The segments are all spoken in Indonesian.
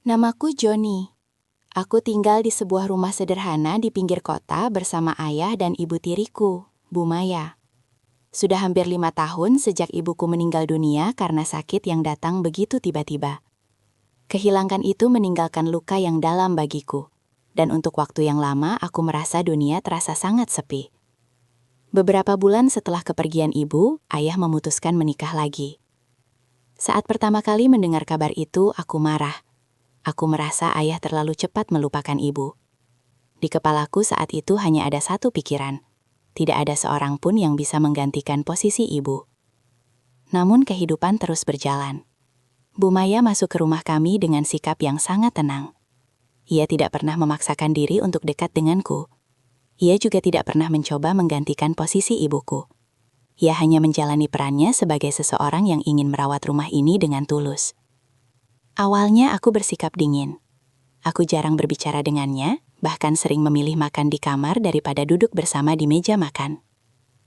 Namaku Joni. Aku tinggal di sebuah rumah sederhana di pinggir kota bersama ayah dan ibu tiriku, Bu Maya. Sudah hampir 5 tahun sejak ibuku meninggal dunia karena sakit yang datang begitu tiba-tiba. Kehilangan itu meninggalkan luka yang dalam bagiku. Dan untuk waktu yang lama aku merasa dunia terasa sangat sepi. Beberapa bulan setelah kepergian ibu, ayah memutuskan menikah lagi. Saat pertama kali mendengar kabar itu, aku marah. Aku merasa ayah terlalu cepat melupakan ibu. Di kepalaku saat itu hanya ada satu pikiran. Tidak ada seorang pun yang bisa menggantikan posisi ibu. Namun kehidupan terus berjalan. Bu Maya masuk ke rumah kami dengan sikap yang sangat tenang. Ia tidak pernah memaksakan diri untuk dekat denganku. Ia juga tidak pernah mencoba menggantikan posisi ibuku. Ia hanya menjalani perannya sebagai seseorang yang ingin merawat rumah ini dengan tulus. Awalnya aku bersikap dingin. Aku jarang berbicara dengannya, bahkan sering memilih makan di kamar daripada duduk bersama di meja makan.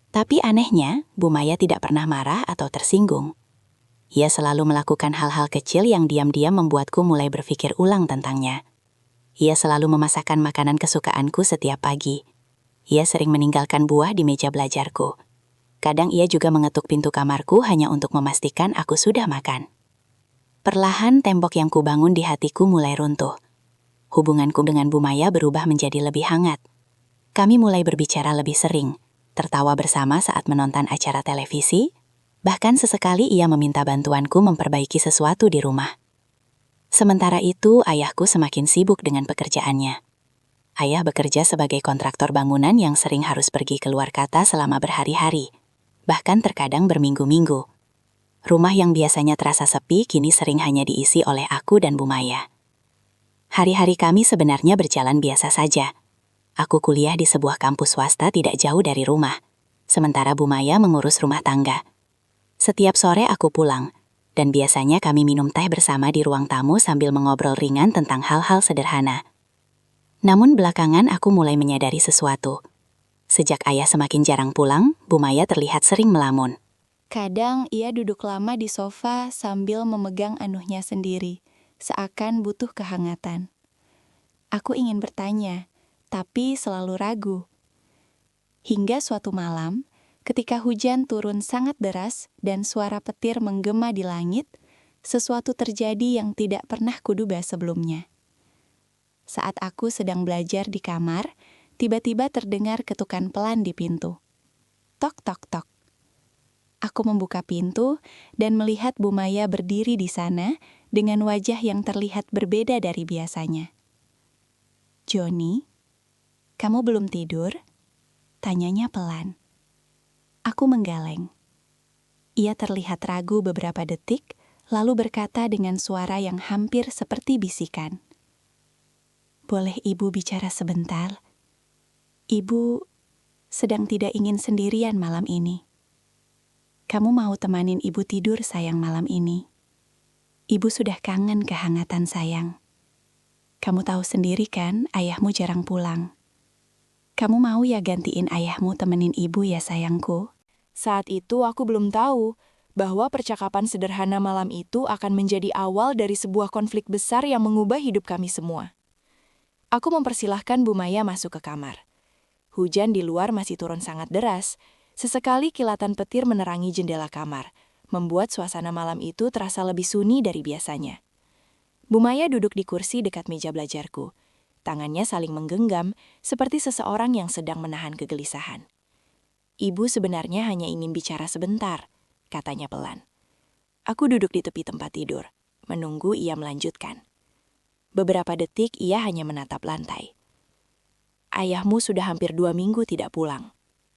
Tapi anehnya, Bu Maya tidak pernah marah atau tersinggung. Ia selalu melakukan hal-hal kecil yang diam-diam membuatku mulai berpikir ulang tentangnya. Ia selalu memasakkan makanan kesukaanku setiap pagi. Ia sering meninggalkan buah di meja belajarku. Kadang ia juga mengetuk pintu kamarku hanya untuk memastikan aku sudah makan. Perlahan tembok yang kubangun di hatiku mulai runtuh. Hubunganku dengan Bu Maya berubah menjadi lebih hangat. Kami mulai berbicara lebih sering, tertawa bersama saat menonton acara televisi, bahkan sesekali ia meminta bantuanku memperbaiki sesuatu di rumah. Sementara itu, ayahku semakin sibuk dengan pekerjaannya. Ayah bekerja sebagai kontraktor bangunan yang sering harus pergi keluar kota selama berhari-hari, bahkan terkadang berminggu-minggu. Rumah yang biasanya terasa sepi kini sering hanya diisi oleh aku dan Bu Maya. Hari-hari kami sebenarnya berjalan biasa saja. Aku kuliah di sebuah kampus swasta tidak jauh dari rumah, sementara Bu Maya mengurus rumah tangga. Setiap sore aku pulang, dan biasanya kami minum teh bersama di ruang tamu sambil mengobrol ringan tentang hal-hal sederhana. Namun belakangan aku mulai menyadari sesuatu. Sejak ayah semakin jarang pulang, Bu Maya terlihat sering melamun. Kadang ia duduk lama di sofa sambil memegang anuhnya sendiri, seakan butuh kehangatan. Aku ingin bertanya, tapi selalu ragu. Hingga suatu malam, ketika hujan turun sangat deras dan suara petir menggema di langit, sesuatu terjadi yang tidak pernah kuduga sebelumnya. Saat aku sedang belajar di kamar, tiba-tiba terdengar ketukan pelan di pintu. Tok tok tok. Aku membuka pintu dan melihat Bu Maya berdiri di sana dengan wajah yang terlihat berbeda dari biasanya. "Joni, kamu belum tidur?" Tanyanya pelan. Aku menggeleng. Ia terlihat ragu beberapa detik, lalu berkata dengan suara yang hampir seperti bisikan. "Boleh Ibu bicara sebentar? Ibu sedang tidak ingin sendirian malam ini. Kamu mau temanin Ibu tidur sayang malam ini? Ibu sudah kangen kehangatan sayang. Kamu tahu sendiri kan, ayahmu jarang pulang. Kamu mau ya gantiin ayahmu temenin Ibu ya sayangku?" Saat itu aku belum tahu bahwa percakapan sederhana malam itu akan menjadi awal dari sebuah konflik besar yang mengubah hidup kami semua. Aku mempersilahkan Bu Maya masuk ke kamar. Hujan di luar masih turun sangat deras. Sesekali kilatan petir menerangi jendela kamar, membuat suasana malam itu terasa lebih sunyi dari biasanya. Bu Maya duduk di kursi dekat meja belajarku. Tangannya saling menggenggam, seperti seseorang yang sedang menahan kegelisahan. "Ibu sebenarnya hanya ingin bicara sebentar," katanya pelan. Aku duduk di tepi tempat tidur, menunggu ia melanjutkan. Beberapa detik ia hanya menatap lantai. "Ayahmu sudah hampir 2 minggu tidak pulang,"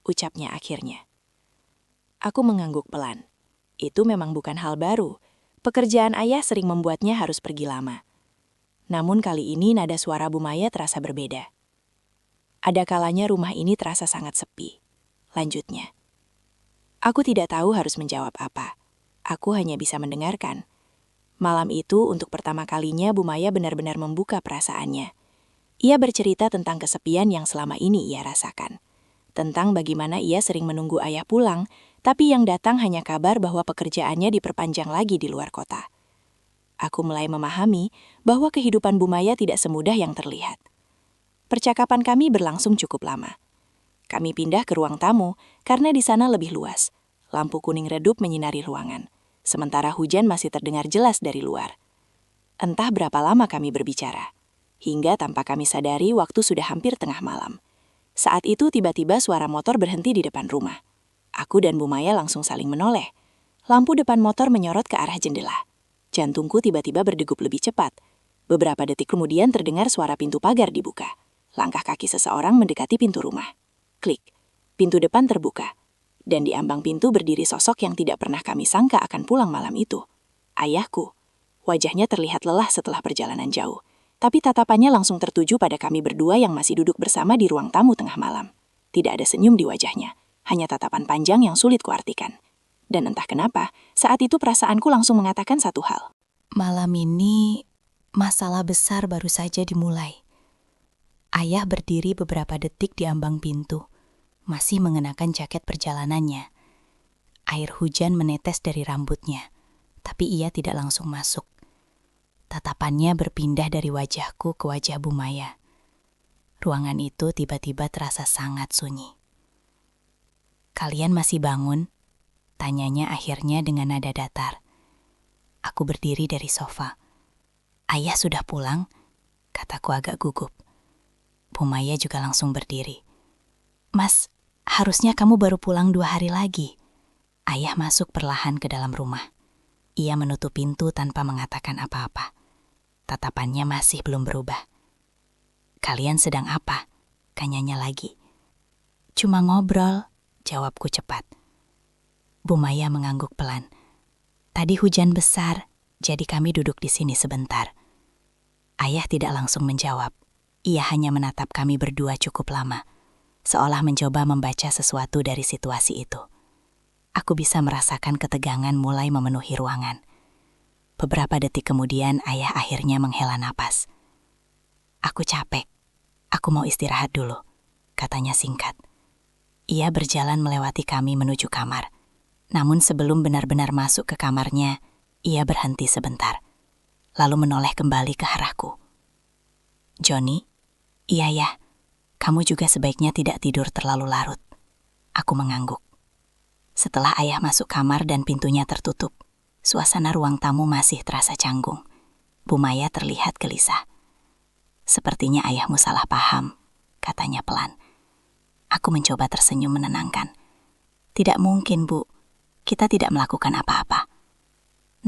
ucapnya akhirnya. Aku mengangguk pelan. Itu memang bukan hal baru. Pekerjaan ayah sering membuatnya harus pergi lama. Namun kali ini nada suara Bu Maya terasa berbeda. "Ada kalanya rumah ini terasa sangat sepi," lanjutnya. Aku tidak tahu harus menjawab apa. Aku hanya bisa mendengarkan. Malam itu, untuk pertama kalinya Bu Maya benar-benar membuka perasaannya. Ia bercerita tentang kesepian yang selama ini ia rasakan. Tentang bagaimana ia sering menunggu ayah pulang, tapi yang datang hanya kabar bahwa pekerjaannya diperpanjang lagi di luar kota. Aku mulai memahami bahwa kehidupan Bumaya tidak semudah yang terlihat. Percakapan kami berlangsung cukup lama. Kami pindah ke ruang tamu karena di sana lebih luas. Lampu kuning redup menyinari ruangan, sementara hujan masih terdengar jelas dari luar. Entah berapa lama kami berbicara, hingga tanpa kami sadari waktu sudah hampir tengah malam. Saat itu tiba-tiba suara motor berhenti di depan rumah. Aku dan Bumaya langsung saling menoleh. Lampu depan motor menyorot ke arah jendela. Jantungku tiba-tiba berdegup lebih cepat. Beberapa detik kemudian terdengar suara pintu pagar dibuka. Langkah kaki seseorang mendekati pintu rumah. Klik, pintu depan terbuka. Dan di ambang pintu berdiri sosok yang tidak pernah kami sangka akan pulang malam itu. Ayahku. Wajahnya terlihat lelah setelah perjalanan jauh. Tapi tatapannya langsung tertuju pada kami berdua yang masih duduk bersama di ruang tamu tengah malam. Tidak ada senyum di wajahnya. Hanya tatapan panjang yang sulit kuartikan. Dan entah kenapa, saat itu perasaanku langsung mengatakan satu hal. Malam ini, masalah besar baru saja dimulai. Ayah berdiri beberapa detik di ambang pintu, masih mengenakan jaket perjalanannya. Air hujan menetes dari rambutnya, tapi ia tidak langsung masuk. Tatapannya berpindah dari wajahku ke wajah Bumaya. Ruangan itu tiba-tiba terasa sangat sunyi. "Kalian masih bangun?" tanyanya akhirnya dengan nada datar. Aku berdiri dari sofa. "Ayah sudah pulang?" kataku agak gugup. Bumaya juga langsung berdiri. "Mas, harusnya kamu baru pulang 2 hari lagi." Ayah masuk perlahan ke dalam rumah. Ia menutup pintu tanpa mengatakan apa-apa. Tatapannya masih belum berubah. "Kalian sedang apa?" tanyanya lagi. "Cuma ngobrol," jawabku cepat. Bumaya mengangguk pelan. "Tadi hujan besar, jadi kami duduk di sini sebentar." Ayah tidak langsung menjawab. Ia hanya menatap kami berdua cukup lama, seolah mencoba membaca sesuatu dari situasi itu. Aku bisa merasakan ketegangan mulai memenuhi ruangan. Beberapa detik kemudian ayah akhirnya menghela napas. "Aku capek. Aku mau istirahat dulu," katanya singkat. Ia berjalan melewati kami menuju kamar. Namun sebelum benar-benar masuk ke kamarnya, ia berhenti sebentar, lalu menoleh kembali ke arahku. "Johnny?" "Iya ya, kamu juga sebaiknya tidak tidur terlalu larut." Aku mengangguk. Setelah ayah masuk kamar dan pintunya tertutup, suasana ruang tamu masih terasa canggung. Bumaya terlihat gelisah. "Sepertinya ayahmu salah paham," katanya pelan. Aku mencoba tersenyum menenangkan. "Tidak mungkin, Bu. Kita tidak melakukan apa-apa."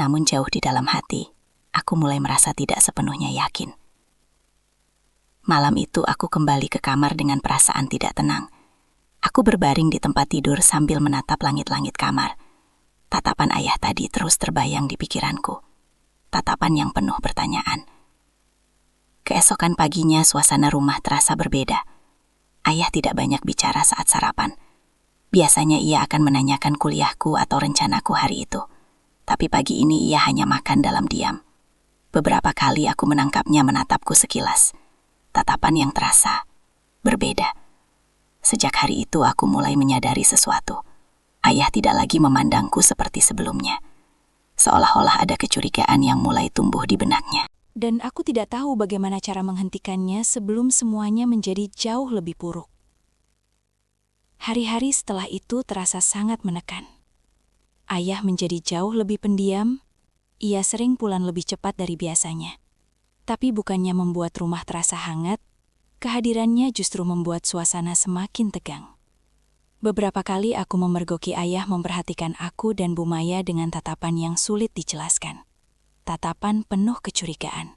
Namun jauh di dalam hati, aku mulai merasa tidak sepenuhnya yakin. Malam itu aku kembali ke kamar dengan perasaan tidak tenang. Aku berbaring di tempat tidur sambil menatap langit-langit kamar. Tatapan ayah tadi terus terbayang di pikiranku. Tatapan yang penuh pertanyaan. Keesokan paginya suasana rumah terasa berbeda. Ayah tidak banyak bicara saat sarapan. Biasanya ia akan menanyakan kuliahku atau rencanaku hari itu. Tapi pagi ini ia hanya makan dalam diam. Beberapa kali aku menangkapnya menatapku sekilas. Tatapan yang terasa berbeda. Sejak hari itu aku mulai menyadari sesuatu. Ayah tidak lagi memandangku seperti sebelumnya. Seolah-olah ada kecurigaan yang mulai tumbuh di benaknya. Dan aku tidak tahu bagaimana cara menghentikannya sebelum semuanya menjadi jauh lebih buruk. Hari-hari setelah itu terasa sangat menekan. Ayah menjadi jauh lebih pendiam. Ia sering pulang lebih cepat dari biasanya. Tapi bukannya membuat rumah terasa hangat, kehadirannya justru membuat suasana semakin tegang. Beberapa kali aku memergoki ayah memperhatikan aku dan Bumaya dengan tatapan yang sulit dijelaskan. Tatapan penuh kecurigaan.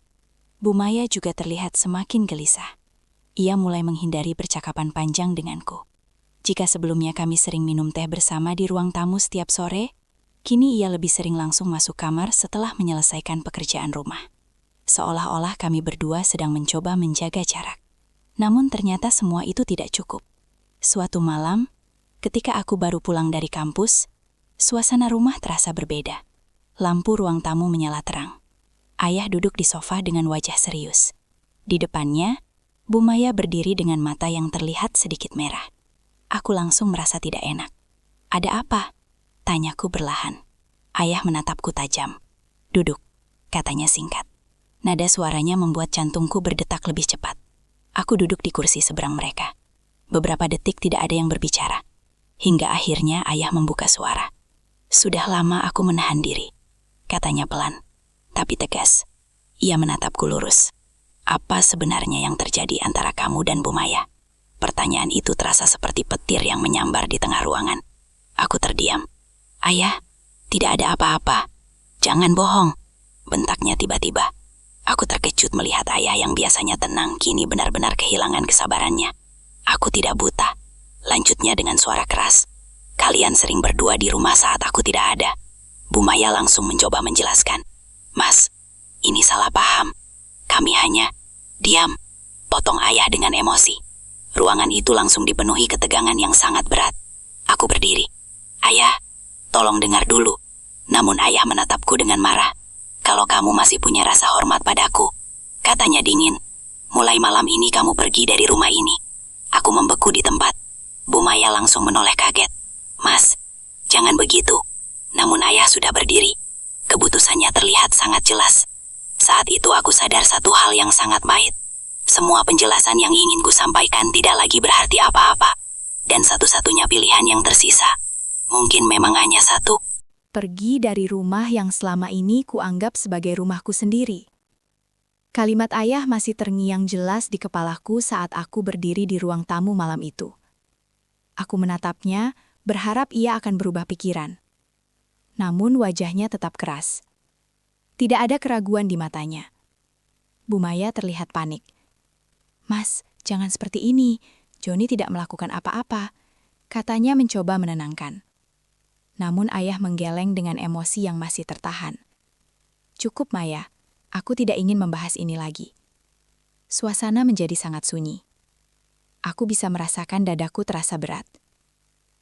Bumaya juga terlihat semakin gelisah. Ia mulai menghindari percakapan panjang denganku. Jika sebelumnya kami sering minum teh bersama di ruang tamu setiap sore, kini ia lebih sering langsung masuk kamar setelah menyelesaikan pekerjaan rumah. Seolah-olah kami berdua sedang mencoba menjaga jarak. Namun ternyata semua itu tidak cukup. Suatu malam, ketika aku baru pulang dari kampus, suasana rumah terasa berbeda. Lampu ruang tamu menyala terang. Ayah duduk di sofa dengan wajah serius. Di depannya, Bumaya berdiri dengan mata yang terlihat sedikit merah. Aku langsung merasa tidak enak. "Ada apa?" tanyaku perlahan. Ayah menatapku tajam. "Duduk," katanya singkat. Nada suaranya membuat jantungku berdetak lebih cepat. Aku duduk di kursi seberang mereka. Beberapa detik tidak ada yang berbicara. Hingga akhirnya ayah membuka suara. Sudah lama aku menahan diri, katanya pelan, tapi tegas. Ia menatapku lurus. Apa sebenarnya yang terjadi antara kamu dan Bu Maya? Pertanyaan itu terasa seperti petir yang menyambar di tengah ruangan. Aku terdiam. Ayah, tidak ada apa-apa. Jangan bohong, bentaknya tiba-tiba. Aku terkejut melihat ayah yang biasanya tenang kini benar-benar kehilangan kesabarannya. Aku tidak buta, lanjutnya dengan suara keras. Kalian sering berdua di rumah saat aku tidak ada. Bu Maya langsung mencoba menjelaskan. Mas, ini salah paham. Kami hanya... Diam, potong ayah dengan emosi. Ruangan itu langsung dipenuhi ketegangan yang sangat berat. Aku berdiri. Ayah, tolong dengar dulu. Namun ayah menatapku dengan marah. Kalau kamu masih punya rasa hormat padaku, katanya dingin. Mulai malam ini kamu pergi dari rumah ini. Aku membeku di tempat. Bu Maya langsung menoleh kaget. Mas, jangan begitu. Namun ayah sudah berdiri. Keputusannya terlihat sangat jelas. Saat itu aku sadar satu hal yang sangat pahit. Semua penjelasan yang ingin ku sampaikan tidak lagi berarti apa-apa. Dan satu-satunya pilihan yang tersisa, mungkin memang hanya satu. Pergi dari rumah yang selama ini kuanggap sebagai rumahku sendiri. Kalimat ayah masih terngiang jelas di kepalaku saat aku berdiri di ruang tamu malam itu. Aku menatapnya, berharap ia akan berubah pikiran. Namun wajahnya tetap keras. Tidak ada keraguan di matanya. Bu Maya terlihat panik. Mas, jangan seperti ini. Joni tidak melakukan apa-apa. Katanya mencoba menenangkan. Namun ayah menggeleng dengan emosi yang masih tertahan. Cukup, Maya. Aku tidak ingin membahas ini lagi. Suasana menjadi sangat sunyi. Aku bisa merasakan dadaku terasa berat.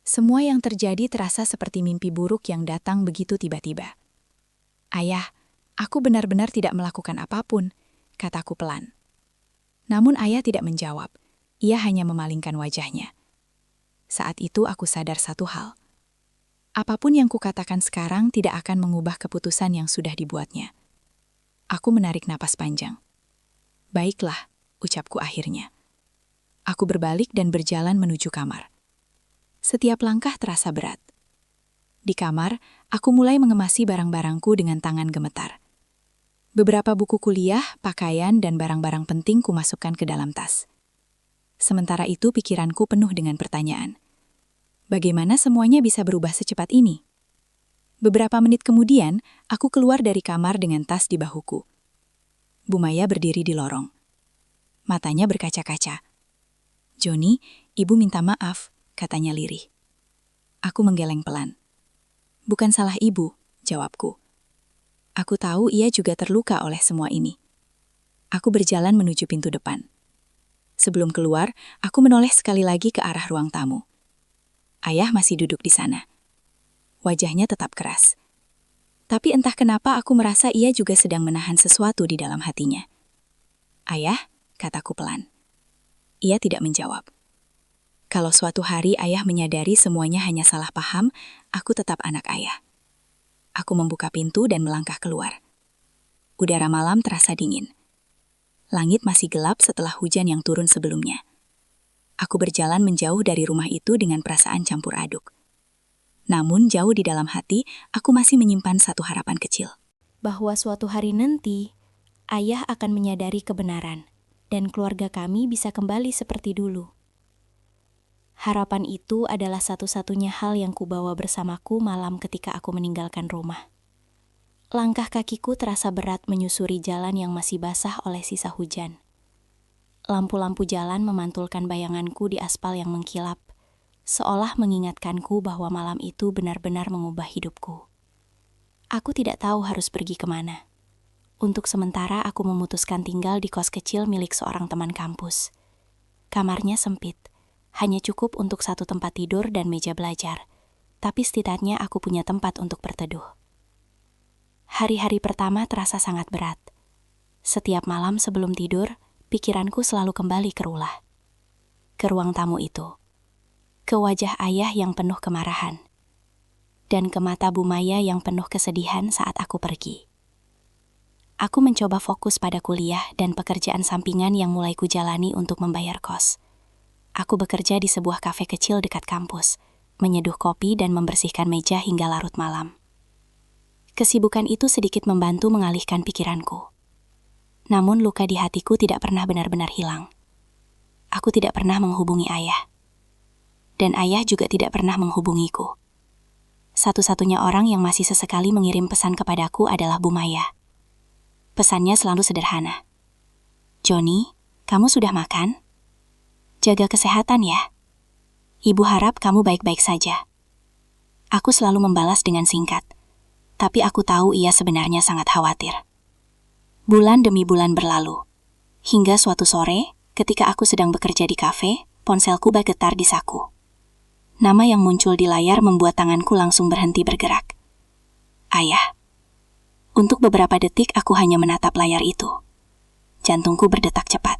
Semua yang terjadi terasa seperti mimpi buruk yang datang begitu tiba-tiba. Ayah, aku benar-benar tidak melakukan apapun, kataku pelan. Namun ayah tidak menjawab. Ia hanya memalingkan wajahnya. Saat itu aku sadar satu hal. Apapun yang kukatakan sekarang tidak akan mengubah keputusan yang sudah dibuatnya. Aku menarik napas panjang. Baiklah, ucapku akhirnya. Aku berbalik dan berjalan menuju kamar. Setiap langkah terasa berat. Di kamar, aku mulai mengemasi barang-barangku dengan tangan gemetar. Beberapa buku kuliah, pakaian, dan barang-barang penting kumasukkan ke dalam tas. Sementara itu pikiranku penuh dengan pertanyaan. Bagaimana semuanya bisa berubah secepat ini? Beberapa menit kemudian, aku keluar dari kamar dengan tas di bahuku. Bu Maya berdiri di lorong. Matanya berkaca-kaca. Joni, ibu minta maaf, katanya lirih. Aku menggeleng pelan. Bukan salah ibu, jawabku. Aku tahu ia juga terluka oleh semua ini. Aku berjalan menuju pintu depan. Sebelum keluar, aku menoleh sekali lagi ke arah ruang tamu. Ayah masih duduk di sana. Wajahnya tetap keras. Tapi entah kenapa aku merasa ia juga sedang menahan sesuatu di dalam hatinya. Ayah, kataku pelan. Ia tidak menjawab. Kalau suatu hari ayah menyadari semuanya hanya salah paham, aku tetap anak ayah. Aku membuka pintu dan melangkah keluar. Udara malam terasa dingin. Langit masih gelap setelah hujan yang turun sebelumnya. Aku berjalan menjauh dari rumah itu dengan perasaan campur aduk. Namun jauh di dalam hati, aku masih menyimpan satu harapan kecil. Bahwa suatu hari nanti, ayah akan menyadari kebenaran, dan keluarga kami bisa kembali seperti dulu. Harapan itu adalah satu-satunya hal yang kubawa bersamaku malam ketika aku meninggalkan rumah. Langkah kakiku terasa berat menyusuri jalan yang masih basah oleh sisa hujan. Lampu-lampu jalan memantulkan bayanganku di aspal yang mengkilap, seolah mengingatkanku bahwa malam itu benar-benar mengubah hidupku. Aku tidak tahu harus pergi kemana. Untuk sementara aku memutuskan tinggal di kos kecil milik seorang teman kampus. Kamarnya sempit, hanya cukup untuk satu tempat tidur dan meja belajar, tapi setidaknya aku punya tempat untuk berteduh. Hari-hari pertama terasa sangat berat. Setiap malam sebelum tidur, pikiranku selalu kembali ke Rula. Ke ruang tamu itu. Ke wajah ayah yang penuh kemarahan. Dan ke mata Bu Maya yang penuh kesedihan saat aku pergi. Aku mencoba fokus pada kuliah dan pekerjaan sampingan yang mulai kujalani untuk membayar kos. Aku bekerja di sebuah kafe kecil dekat kampus, menyeduh kopi dan membersihkan meja hingga larut malam. Kesibukan itu sedikit membantu mengalihkan pikiranku. Namun luka di hatiku tidak pernah benar-benar hilang. Aku tidak pernah menghubungi ayah. Dan ayah juga tidak pernah menghubungiku. Satu-satunya orang yang masih sesekali mengirim pesan kepadaku adalah Bu Maya. Pesannya selalu sederhana. "Johnny, kamu sudah makan? Jaga kesehatan ya. Ibu harap kamu baik-baik saja." Aku selalu membalas dengan singkat, tapi aku tahu ia sebenarnya sangat khawatir. Bulan demi bulan berlalu, hingga suatu sore, ketika aku sedang bekerja di kafe, ponselku bergetar di saku. Nama yang muncul di layar membuat tanganku langsung berhenti bergerak. Ayah. Untuk beberapa detik aku hanya menatap layar itu. Jantungku berdetak cepat.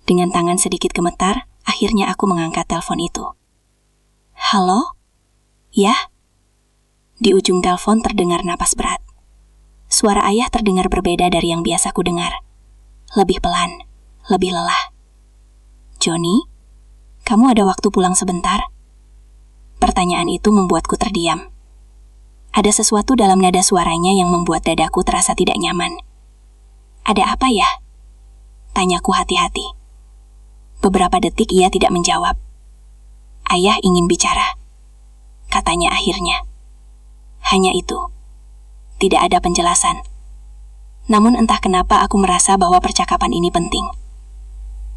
Dengan tangan sedikit gemetar, akhirnya aku mengangkat telepon itu. "Halo? Ya?" Di ujung telepon terdengar napas berat. Suara ayah terdengar berbeda dari yang biasa ku dengar. Lebih pelan, lebih lelah. "Johnny, kamu ada waktu pulang sebentar?" Pertanyaan itu membuatku terdiam. Ada sesuatu dalam nada suaranya yang membuat dadaku terasa tidak nyaman. "Ada apa ya?" tanyaku hati-hati. Beberapa detik ia tidak menjawab. "Ayah ingin bicara," katanya akhirnya. Hanya itu. Tidak ada penjelasan. Namun entah kenapa aku merasa bahwa percakapan ini penting.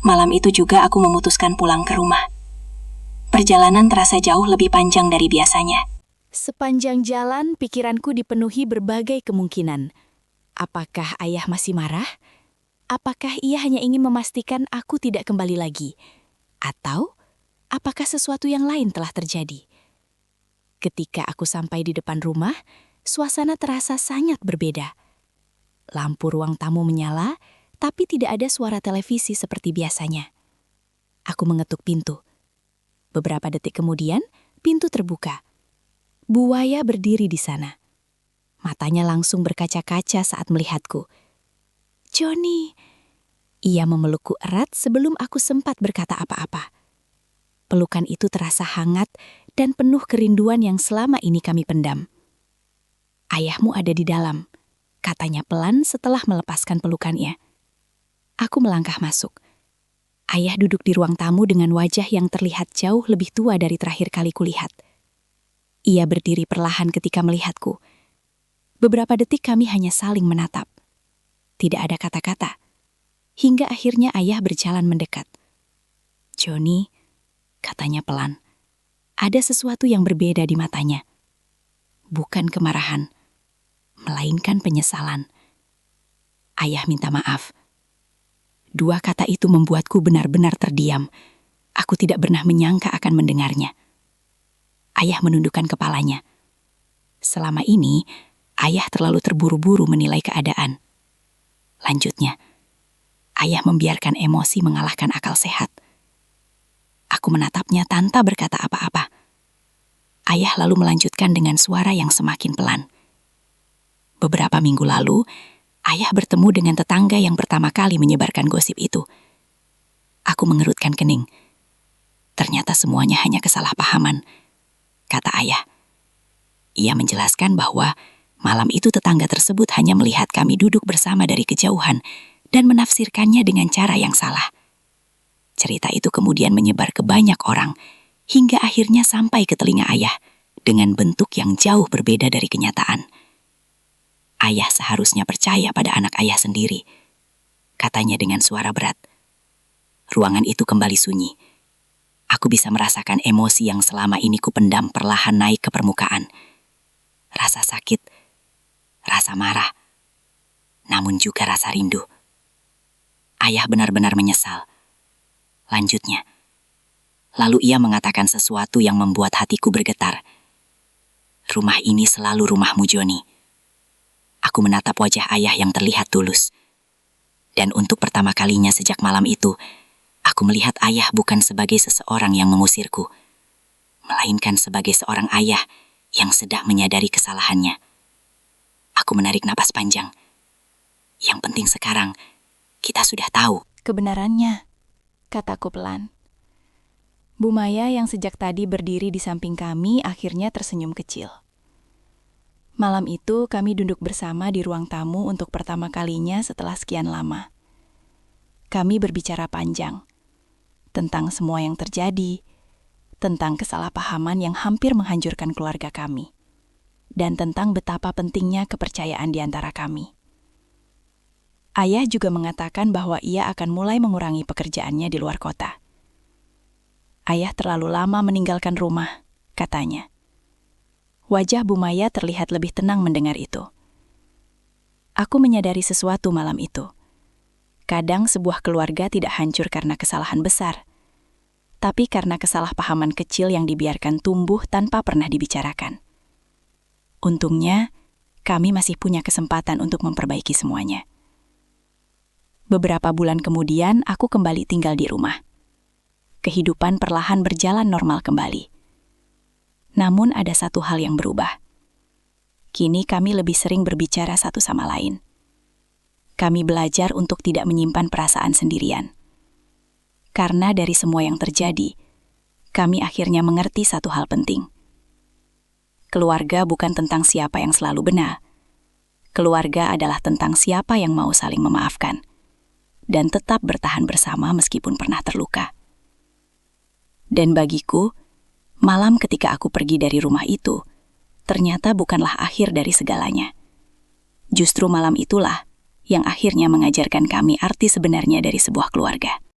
Malam itu juga aku memutuskan pulang ke rumah. Perjalanan terasa jauh lebih panjang dari biasanya. Sepanjang jalan, pikiranku dipenuhi berbagai kemungkinan. Apakah ayah masih marah? Apakah ia hanya ingin memastikan aku tidak kembali lagi? Atau apakah sesuatu yang lain telah terjadi? Ketika aku sampai di depan rumah, suasana terasa sangat berbeda. Lampu ruang tamu menyala, tapi tidak ada suara televisi seperti biasanya. Aku mengetuk pintu. Beberapa detik kemudian, pintu terbuka. Buaya berdiri di sana. Matanya langsung berkaca-kaca saat melihatku. "Johnny." Ia memelukku erat sebelum aku sempat berkata apa-apa. Pelukan itu terasa hangat dan penuh kerinduan yang selama ini kami pendam. "Ayahmu ada di dalam," katanya pelan setelah melepaskan pelukannya. Aku melangkah masuk. Ayah duduk di ruang tamu dengan wajah yang terlihat jauh lebih tua dari terakhir kali kulihat. Ia berdiri perlahan ketika melihatku. Beberapa detik kami hanya saling menatap. Tidak ada kata-kata. Hingga akhirnya ayah berjalan mendekat. "Johnny," katanya pelan. Ada sesuatu yang berbeda di matanya. Bukan kemarahan, melainkan penyesalan. "Ayah minta maaf." Dua kata itu membuatku benar-benar terdiam. Aku tidak pernah menyangka akan mendengarnya. Ayah menundukkan kepalanya. Selama ini, ayah terlalu terburu-buru menilai keadaan. Lanjutnya, ayah membiarkan emosi mengalahkan akal sehat. Aku menatapnya tanpa berkata apa-apa. Ayah lalu melanjutkan dengan suara yang semakin pelan. "Beberapa minggu lalu, ayah bertemu dengan tetangga yang pertama kali menyebarkan gosip itu." Aku mengerutkan kening. Ternyata semuanya hanya kesalahpahaman, kata ayah. Ia menjelaskan bahwa malam itu tetangga tersebut hanya melihat kami duduk bersama dari kejauhan dan menafsirkannya dengan cara yang salah. Cerita itu kemudian menyebar ke banyak orang, hingga akhirnya sampai ke telinga ayah dengan bentuk yang jauh berbeda dari kenyataan. "Ayah seharusnya percaya pada anak ayah sendiri," katanya dengan suara berat. Ruangan itu kembali sunyi. Aku bisa merasakan emosi yang selama ini kupendam perlahan naik ke permukaan. Rasa sakit, rasa marah, namun juga rasa rindu. Ayah benar-benar menyesal. Lanjutnya, lalu ia mengatakan sesuatu yang membuat hatiku bergetar. "Rumah ini selalu rumahmu, Johnny." Aku menatap wajah ayah yang terlihat tulus. Dan untuk pertama kalinya sejak malam itu, aku melihat ayah bukan sebagai seseorang yang mengusirku, melainkan sebagai seorang ayah yang sedang menyadari kesalahannya. Aku menarik napas panjang. Yang penting sekarang, kita sudah tahu kebenarannya, kataku pelan. Bu Maya yang sejak tadi berdiri di samping kami akhirnya tersenyum kecil. Malam itu kami duduk bersama di ruang tamu untuk pertama kalinya setelah sekian lama. Kami berbicara panjang tentang semua yang terjadi, tentang kesalahpahaman yang hampir menghancurkan keluarga kami, dan tentang betapa pentingnya kepercayaan di antara kami. Ayah juga mengatakan bahwa ia akan mulai mengurangi pekerjaannya di luar kota. Ayah terlalu lama meninggalkan rumah, katanya. Wajah Bu Maya terlihat lebih tenang mendengar itu. Aku menyadari sesuatu malam itu. Kadang sebuah keluarga tidak hancur karena kesalahan besar, tapi karena kesalahpahaman kecil yang dibiarkan tumbuh tanpa pernah dibicarakan. Untungnya, kami masih punya kesempatan untuk memperbaiki semuanya. Beberapa bulan kemudian, aku kembali tinggal di rumah. Kehidupan perlahan berjalan normal kembali. Namun ada satu hal yang berubah. Kini kami lebih sering berbicara satu sama lain. Kami belajar untuk tidak menyimpan perasaan sendirian. Karena dari semua yang terjadi, kami akhirnya mengerti satu hal penting. Keluarga bukan tentang siapa yang selalu benar. Keluarga adalah tentang siapa yang mau saling memaafkan dan tetap bertahan bersama meskipun pernah terluka. Dan bagiku, malam ketika aku pergi dari rumah itu, ternyata bukanlah akhir dari segalanya. Justru malam itulah yang akhirnya mengajarkan kami arti sebenarnya dari sebuah keluarga.